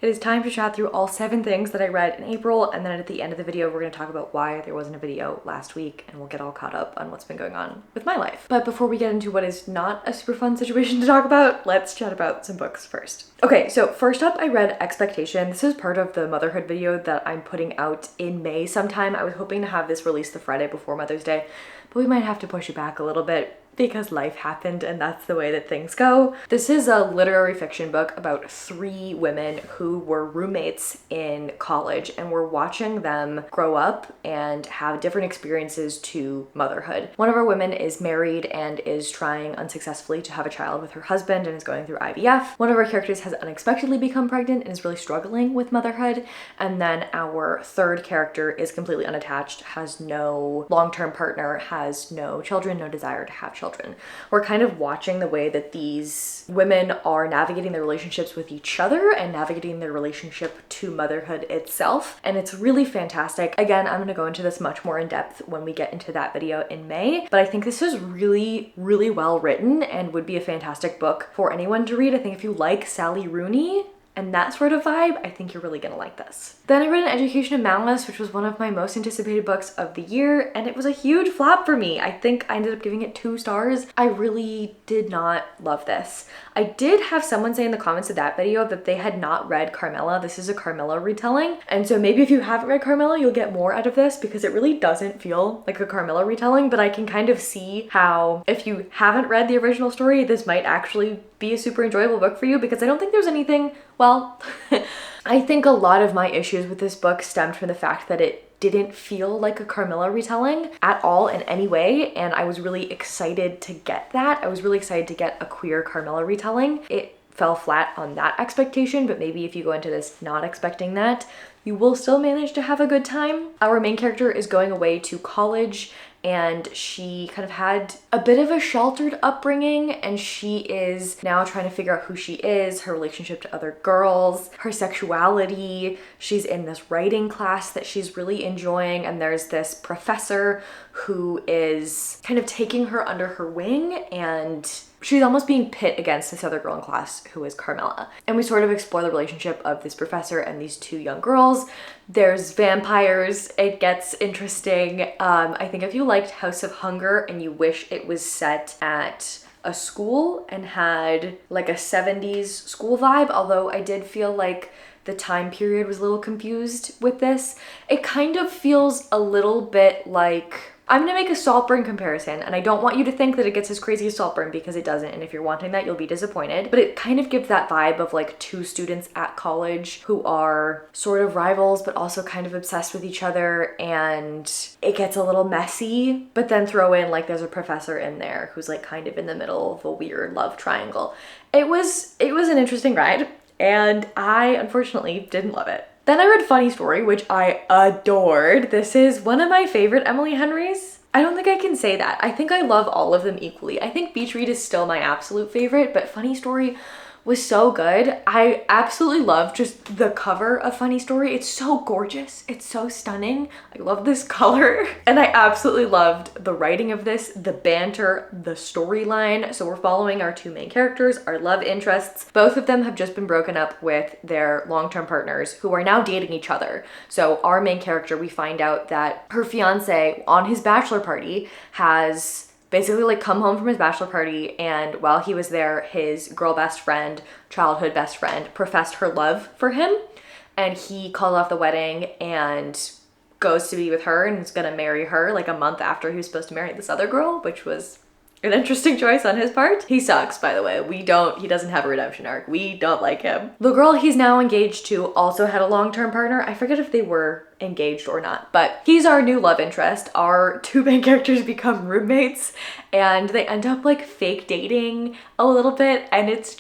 It is time to chat through all 7 things that I read in April, and then at the end of the video, we're going to talk about why there wasn't a video last week, and we'll get all caught up on what's been going on with my life. But before we get into what is not a super fun situation to talk about, let's chat about some books first. Okay, so first up, I read Expectation. This is part of the motherhood video that I'm putting out in May sometime. I was hoping to have this released the Friday before Mother's Day, but we might have to push it back a little bit because life happened and that's the way that things go. This is a literary fiction book about 3 women who were roommates in college and were watching them grow up and have different experiences to motherhood. One of our women is married and is trying unsuccessfully to have a child with her husband and is going through IVF. One of our characters has unexpectedly become pregnant and is really struggling with motherhood. And then our third character is completely unattached, has no long-term partner, has no children, no desire to have children. We're kind of watching the way that these women are navigating their relationships with each other and navigating their relationship to motherhood itself. And it's really fantastic. Again, I'm going to go into this much more in depth when we get into that video in May, but I think this is really, really well written and would be a fantastic book for anyone to read. I think if you like Sally Rooney and that sort of vibe, I think you're really gonna like this. Then I read An Education of Malice, which was one of my most anticipated books of the year, and it was a huge flop for me. I think I ended up giving it 2 stars. I really did not love this. I did have someone say in the comments of that video that they had not read Carmilla. This is a Carmilla retelling, and so maybe if you haven't read Carmilla, you'll get more out of this because it really doesn't feel like a Carmilla retelling, but I can kind of see how if you haven't read the original story, this might actually be a super enjoyable book for you because I don't think there's anything, well, I think a lot of my issues with this book stemmed from the fact that it didn't feel like a Carmilla retelling at all in any way, and I was really excited to get that. I was really excited to get a queer Carmilla retelling. It fell flat on that expectation, but maybe if you go into this not expecting that, you will still manage to have a good time. Our main character is going away to college and she kind of had a bit of a sheltered upbringing and she is now trying to figure out who she is, her relationship to other girls, her sexuality. She's in this writing class that she's really enjoying and there's this professor who is kind of taking her under her wing and she's almost being pit against this other girl in class who is Carmilla. And we sort of explore the relationship of this professor and these 2 young girls. There's vampires, it gets interesting. I think if you liked House of Hunger and you wish it was set at a school and had like a 70s school vibe, although I did feel like the time period was a little confused with this, it kind of feels a little bit like, I'm gonna make a Saltburn comparison, and I don't want you to think that it gets as crazy as Saltburn because it doesn't, and if you're wanting that, you'll be disappointed. But it kind of gives that vibe of like 2 students at college who are sort of rivals, but also kind of obsessed with each other, and it gets a little messy, but then throw in like there's a professor in there who's like kind of in the middle of a weird love triangle. It was an interesting ride, and I unfortunately didn't love it. Then I read Funny Story, which I adored. This is one of my favorite Emily Henrys. I don't think I can say that. I think I love all of them equally. I think Beach Read is still my absolute favorite, but Funny Story was so good. I absolutely love just the cover of Funny Story. It's so gorgeous. It's so stunning. I love this color. And I absolutely loved the writing of this, the banter, the storyline. So we're following our 2 main characters, our love interests. Both of them have just been broken up with their long-term partners who are now dating each other. So our main character, we find out that her fiance on his bachelor party has basically like come home from his bachelor party, and while he was there, his girl best friend, childhood best friend, professed her love for him, and he called off the wedding and goes to be with her and is gonna marry her like a month after he was supposed to marry this other girl, which was an interesting choice on his part. He sucks, by the way. He doesn't have a redemption arc. We don't like him. The girl he's now engaged to also had a long-term partner. I forget if they were engaged or not, but he's our new love interest. Our 2 main characters become roommates and they end up like fake dating a little bit, and it's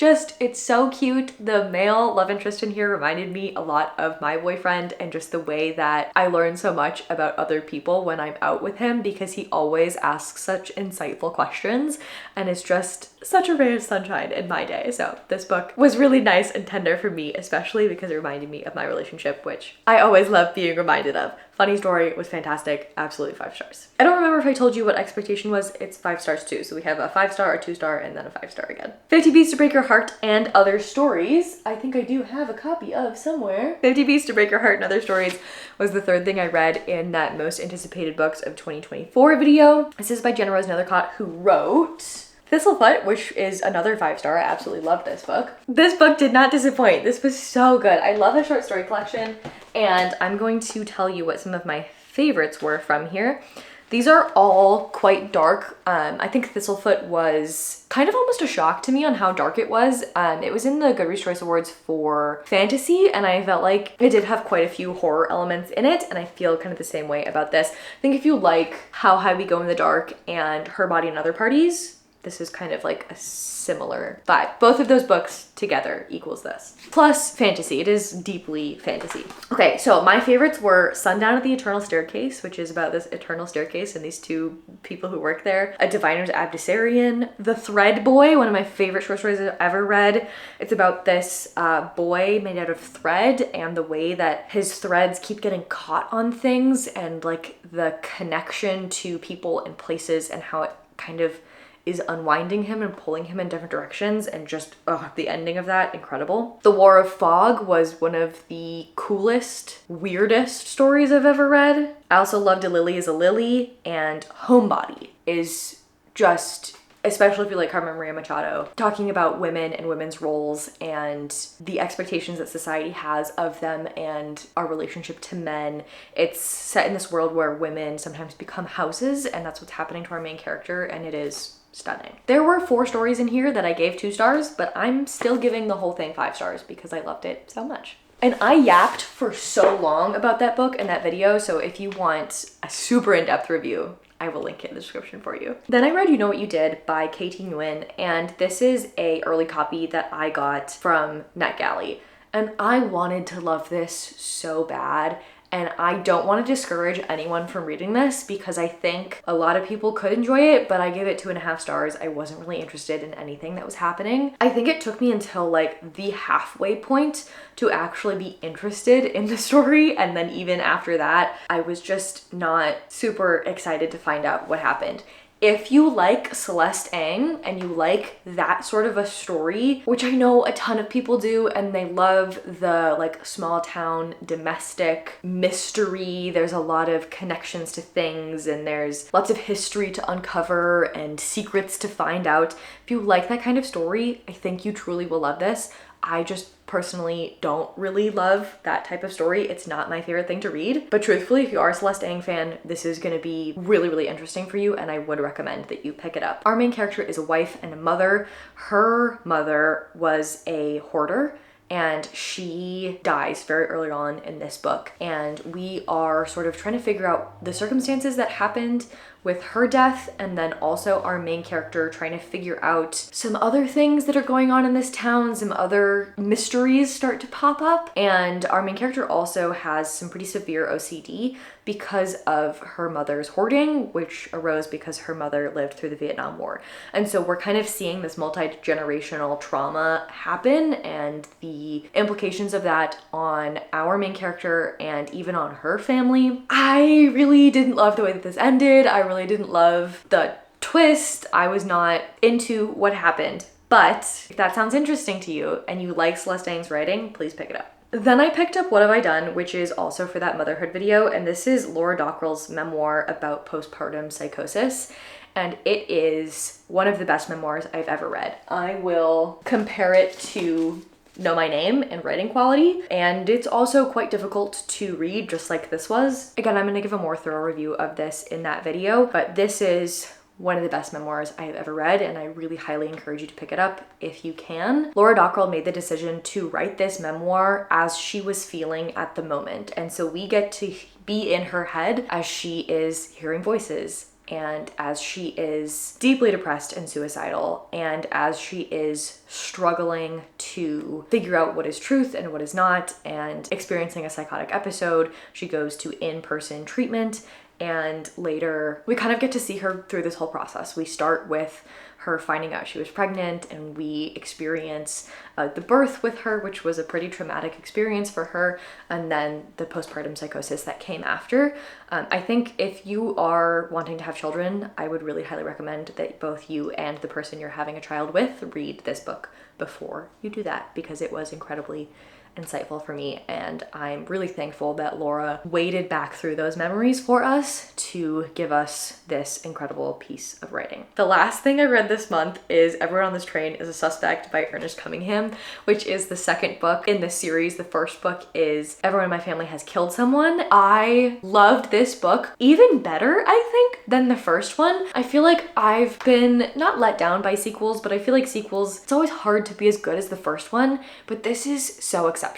so cute. The male love interest in here reminded me a lot of my boyfriend and just the way that I learn so much about other people when I'm out with him because he always asks such insightful questions and it's just such a ray of sunshine in my day. So this book was really nice and tender for me, especially because it reminded me of my relationship, which I always love being reminded reminded of. Funny story, was fantastic, absolutely 5 stars. I don't remember if I told you what expectation was. It's 5 stars too. So we have a 5-star, a 2-star, and then a 5-star again. 50 Beats to Break Your Heart and Other Stories. I think I do have a copy of somewhere. 50 Beats to Break Your Heart and Other Stories was the 3rd thing I read in that most anticipated books of 2024 video. This is by Jenna Rose Nethercott, who wrote Thistlefoot, which is another 5-star. I absolutely loved this book. This book did not disappoint. This was so good. I love a short story collection, and I'm going to tell you what some of my favorites were from here. These are all quite dark. I think Thistlefoot was kind of almost a shock to me on how dark it was. It was in the Goodreads Choice Awards for fantasy, and I felt like it did have quite a few horror elements in it, and I feel kind of the same way about this. I think if you like How High We Go in the Dark and Her Body and Other Parties, this is kind of like a similar vibe. Both of those books together equals this. Plus fantasy, it is deeply fantasy. Okay, so my favorites were Sundown at the Eternal Staircase, which is about this eternal staircase and these 2 people who work there. A Diviner's Abdicarian. The Thread Boy, one of my favorite short stories I've ever read. It's about this boy made out of thread and the way that his threads keep getting caught on things and like the connection to people and places and how it kind of is unwinding him and pulling him in different directions, and just the ending of that, incredible. The War of Fog was one of the coolest, weirdest stories I've ever read. I also loved A Lily is a Lily, and Homebody is just, especially if you like Carmen Maria Machado, talking about women and women's roles and the expectations that society has of them and our relationship to men. It's set in this world where women sometimes become houses, and that's what's happening to our main character, and it is stunning. There were 4 stories in here that I gave 2 stars, but I'm still giving the whole thing 5 stars because I loved it so much. And I yapped for so long about that book and that video, so if you want a super in-depth review, I will link it in the description for you. Then I read You Know What You Did by Katie Nguyen, and this is a early copy that I got from NetGalley. And I wanted to love this so bad. And I don't want to discourage anyone from reading this because I think a lot of people could enjoy it, but I gave it 2.5 stars. I wasn't really interested in anything that was happening. I think it took me until like the halfway point to actually be interested in the story. And then even after that, I was just not super excited to find out what happened. If you like Celeste Ng and you like that sort of a story, which I know a ton of people do, and they love the like small town domestic mystery, there's a lot of connections to things and there's lots of history to uncover and secrets to find out. If you like that kind of story, I think you truly will love this. I just personally don't really love that type of story. It's not my favorite thing to read, but truthfully, if you are a Celeste Ng fan, this is going to be really, really interesting for you, and I would recommend that you pick it up. Our main character is a wife and a mother. Her mother was a hoarder, and she dies very early on in this book, and we are sort of trying to figure out the circumstances that happened with her death, and then also our main character trying to figure out some other things that are going on in this town. Some other mysteries start to pop up, and our main character also has some pretty severe OCD because of her mother's hoarding, which arose because her mother lived through the Vietnam War. And so we're kind of seeing this multi-generational trauma happen and the implications of that on our main character and even on her family. I really didn't love the way that this ended. I really didn't love the twist. I was not into what happened. But if that sounds interesting to you and you like Celeste Ng's writing, please pick it up. Then I picked up What Have I Done, which is also for that motherhood video, and this is Laura Dockrell's memoir about postpartum psychosis, and it is one of the best memoirs I've ever read. I will compare it to Know My Name in writing quality, and it's also quite difficult to read, just like this was. Again, I'm gonna give a more thorough review of this in that video, but this is one of the best memoirs I have ever read, and I really highly encourage you to pick it up if you can. Laura Dockrell made the decision to write this memoir as she was feeling at the moment, and so we get to be in her head as she is hearing voices, and as she is deeply depressed and suicidal, and as she is struggling to figure out what is truth and what is not, and experiencing a psychotic episode. She goes to in-person treatment, and later we kind of get to see her through this whole process. We start with her finding out she was pregnant, and we experience the birth with her, which was a pretty traumatic experience for her, and then the postpartum psychosis that came after. I think if you are wanting to have children, I would really highly recommend that both you and the person you're having a child with read this book before you do that, because it was incredibly insightful for me, and I'm really thankful that Laura waded back through those memories for us to give us this incredible piece of writing. The last thing I read this month is Everyone on This Train is a Suspect by Ernest Cunningham, which is the second book in this series. The first book is Everyone in My Family Has Killed Someone. I loved this book even better, I think, than the first one. I feel like I've been not let down by sequels, but I feel like sequels, it's always hard to be as good as the first one, but this is so exceptional.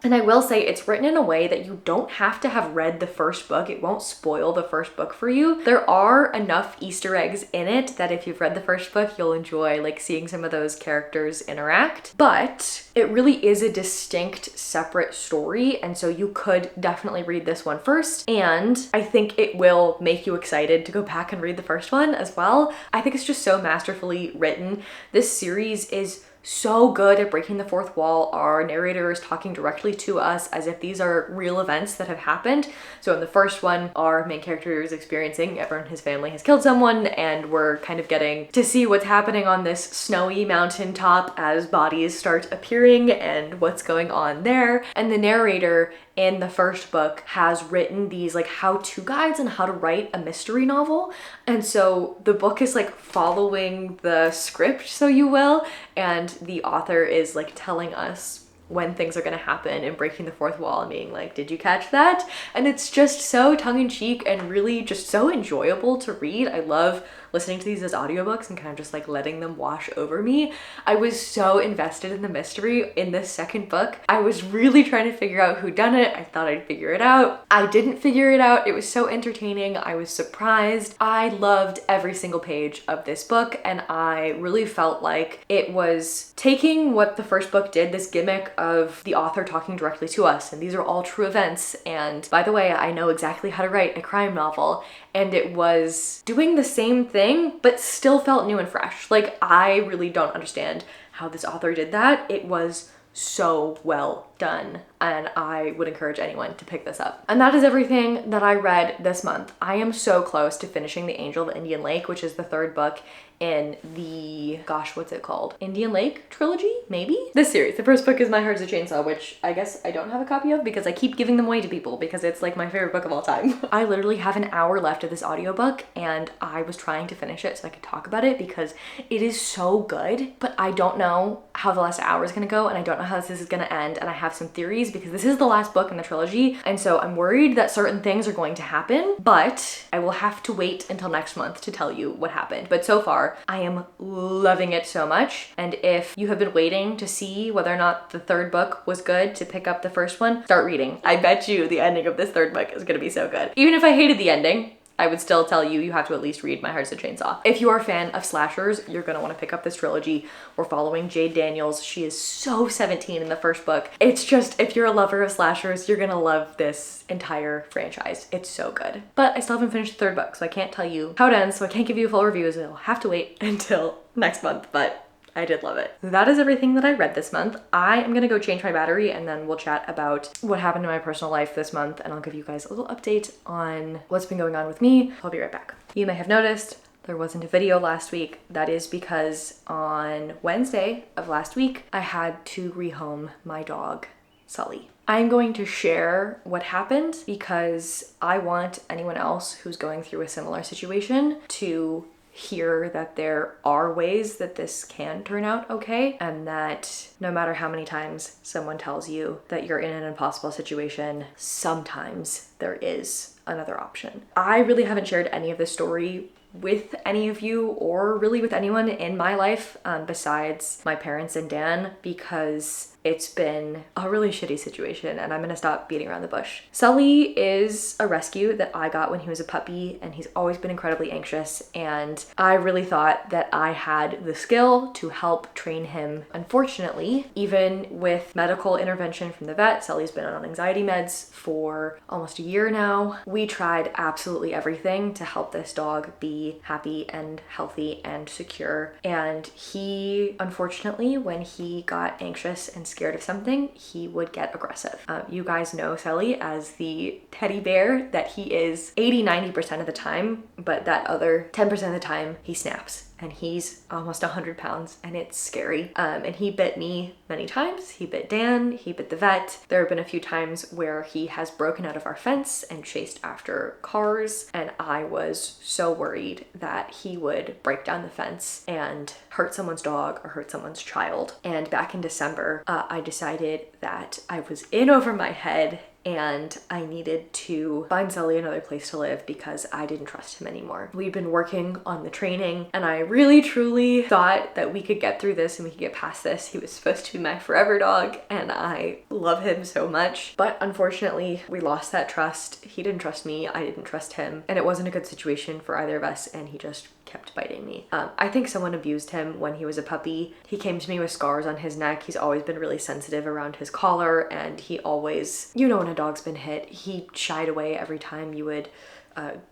And I will say it's written in a way that you don't have to have read the first book. It won't spoil the first book for you. There are enough Easter eggs in it that if you've read the first book, you'll enjoy like seeing some of those characters interact. But it really is a distinct, separate story, and so you could definitely read this one first, and I think it will make you excited to go back and read the first one as well. I think it's just so masterfully written. This series is so good at breaking the fourth wall. Our narrator is talking directly to us as if these are real events that have happened. So in the first one, our main character is experiencing everyone in his family has killed someone, and we're kind of getting to see what's happening on this snowy mountaintop as bodies start appearing and what's going on there. And the narrator in the first book has written these like how-to guides on how to write a mystery novel. And so the book is like following the script, so you will, and the author is like telling us when things are gonna happen and breaking the fourth wall and being like, did you catch that? And it's just so tongue-in-cheek and really just so enjoyable to read. I love listening to these as audiobooks and kind of just like letting them wash over me. I was so invested in the mystery in this second book. I was really trying to figure out who done it. I thought I'd figure it out. I didn't figure it out. It was so entertaining. I was surprised. I loved every single page of this book, and I really felt like it was taking what the first book did, this gimmick of the author talking directly to us, and these are all true events, and by the way, I know exactly how to write a crime novel, and it was doing the same thing, but still felt new and fresh. Like, I really don't understand how this author did that. It was so well done, and I would encourage anyone to pick this up. And that is everything that I read this month. I am so close to finishing The Angel of Indian Lake, which is the third book in the, gosh, what's it called? Indian Lake trilogy, maybe? This series. The first book is My Heart's a Chainsaw, which I guess I don't have a copy of because I keep giving them away to people because it's like my favorite book of all time. I literally have an hour left of this audiobook, and I was trying to finish it so I could talk about it because it is so good, but I don't know how the last hour is gonna go, and I don't know how this is gonna end, and I have some theories because this is the last book in the trilogy, and so I'm worried that certain things are going to happen, but I will have to wait until next month to tell you what happened. But so far, I am loving it so much, and if you have been waiting to see whether or not the third book was good to pick up the first one, start reading. I bet you the ending of this third book is gonna be so good. Even if I hated the ending, I would still tell you, you have to at least read My Heart's a Chainsaw. If you are a fan of slashers, you're gonna wanna pick up this trilogy. We're following Jade Daniels. She is so 17 in the first book. It's just, if you're a lover of slashers, you're gonna love this entire franchise. It's so good. But I still haven't finished the third book, so I can't tell you how it ends, so I can't give you a full review, so you'll have to wait until next month, but I did love it. That is everything that I read this month. I am gonna go change my battery, and then we'll chat about what happened in my personal life this month, and I'll give you guys a little update on what's been going on with me. I'll be right back. You may have noticed there wasn't a video last week. That is because on Wednesday of last week, I had to rehome my dog, Sully. I'm going to share what happened because I want anyone else who's going through a similar situation to hear that there are ways that this can turn out okay, and that no matter how many times someone tells you that you're in an impossible situation, sometimes there is another option. I really haven't shared any of this story with any of you or really with anyone in my life besides my parents and Dan, because it's been a really shitty situation, and I'm gonna stop beating around the bush. Sully is a rescue that I got when he was a puppy, and he's always been incredibly anxious, and I really thought that I had the skill to help train him. Unfortunately, even with medical intervention from the vet, Sully's been on anxiety meds for almost a year now. We tried absolutely everything to help this dog be be happy and healthy and secure. And he, unfortunately, when he got anxious and scared of something, he would get aggressive. You guys know Sully as the teddy bear that he is 80-90% of the time, but that other 10% of the time he snaps. And he's almost 100 pounds and it's scary. And he bit me many times. He bit Dan, he bit the vet. There have been a few times where he has broken out of our fence and chased after cars. And I was so worried that he would break down the fence and hurt someone's dog or hurt someone's child. And back in December, I decided that I was in over my head and I needed to find Sully another place to live because I didn't trust him anymore. We've been working on the training and I really truly thought that we could get through this and we could get past this. He was supposed to be my forever dog and I love him so much. But unfortunately, we lost that trust. He didn't trust me, I didn't trust him, and it wasn't a good situation for either of us, and he just kept biting me. I think someone abused him when he was a puppy. He came to me with scars on his neck. He's always been really sensitive around his collar, and he always, you know, when a dog's been hit, he shied away every time you would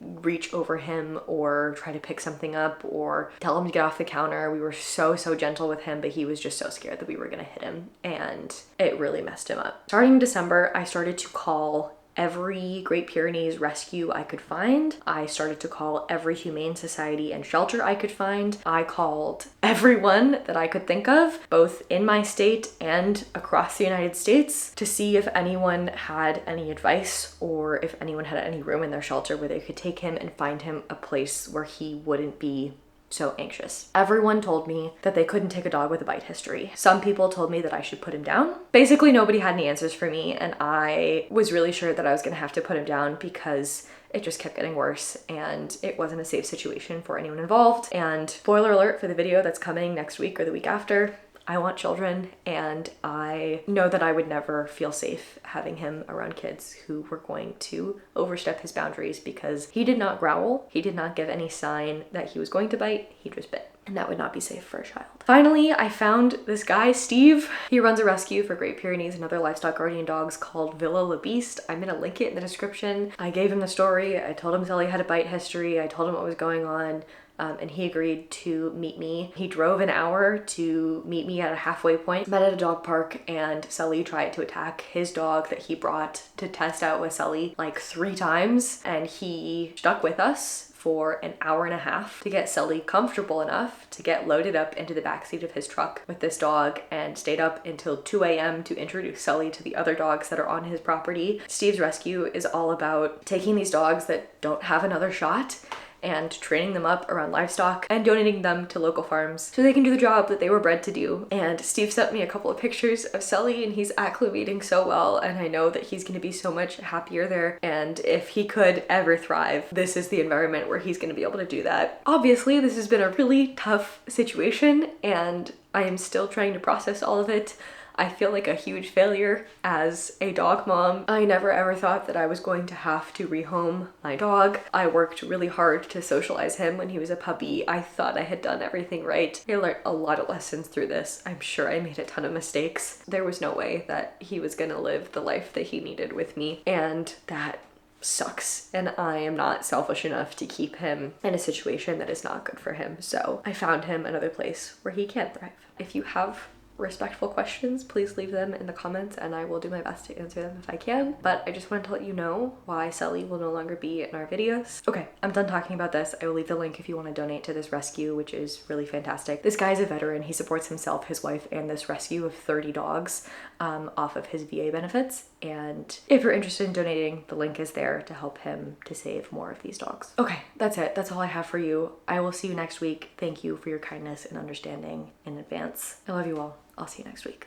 reach over him or try to pick something up or tell him to get off the counter. We were so gentle with him, but he was just so scared that we were gonna hit him, and it really messed him up. Starting in December, I started to call every Great Pyrenees rescue I could find. I started to call every humane society and shelter I could find. I called everyone that I could think of, both in my state and across the United States, to see if anyone had any advice or if anyone had any room in their shelter where they could take him and find him a place where he wouldn't be so anxious. Everyone told me that they couldn't take a dog with a bite history. Some people told me that I should put him down. Basically, nobody had any answers for me, and I was really sure that I was gonna have to put him down because it just kept getting worse and it wasn't a safe situation for anyone involved. And spoiler alert for the video that's coming next week or the week after, I want children, and I know that I would never feel safe having him around kids who were going to overstep his boundaries, because he did not growl, he did not give any sign that he was going to bite, he just bit. And that would not be safe for a child. Finally, I found this guy, Steve. He runs a rescue for Great Pyrenees and other livestock guardian dogs called Villa La Beast. I'm gonna link it in the description. I gave him the story. I told him Sully had a bite history. I told him what was going on. And he agreed to meet me. He drove an hour to meet me at a halfway point, met at a dog park, and Sully tried to attack his dog that he brought to test out with Sully like 3 times, and he stuck with us for an hour and a half to get Sully comfortable enough to get loaded up into the backseat of his truck with this dog, and stayed up until 2 a.m. to introduce Sully to the other dogs that are on his property. Steve's rescue is all about taking these dogs that don't have another shot and training them up around livestock and donating them to local farms so they can do the job that they were bred to do. And Steve sent me a couple of pictures of Sully, and he's acclimating so well, and I know that he's going to be so much happier there, and if he could ever thrive, this is the environment where he's going to be able to do that. Obviously, this has been a really tough situation, and I am still trying to process all of it. I feel like a huge failure as a dog mom. I never ever thought that I was going to have to rehome my dog. I worked really hard to socialize him when he was a puppy. I thought I had done everything right. I learned a lot of lessons through this. I'm sure I made a ton of mistakes. There was no way that he was gonna live the life that he needed with me, and that sucks, and I am not selfish enough to keep him in a situation that is not good for him. So I found him another place where he can thrive. If you have respectful questions, please leave them in the comments and I will do my best to answer them if I can. But I just wanted to let you know why Sully will no longer be in our videos. Okay, I'm done talking about this. I will leave the link if you want to donate to this rescue, which is really fantastic. This guy is a veteran. He supports himself, his wife, and this rescue of 30 dogs off of his VA benefits. And if you're interested in donating, the link is there to help him to save more of these dogs. Okay, that's it. That's all I have for you. I will see you next week. Thank you for your kindness and understanding in advance. I love you all. I'll see you next week.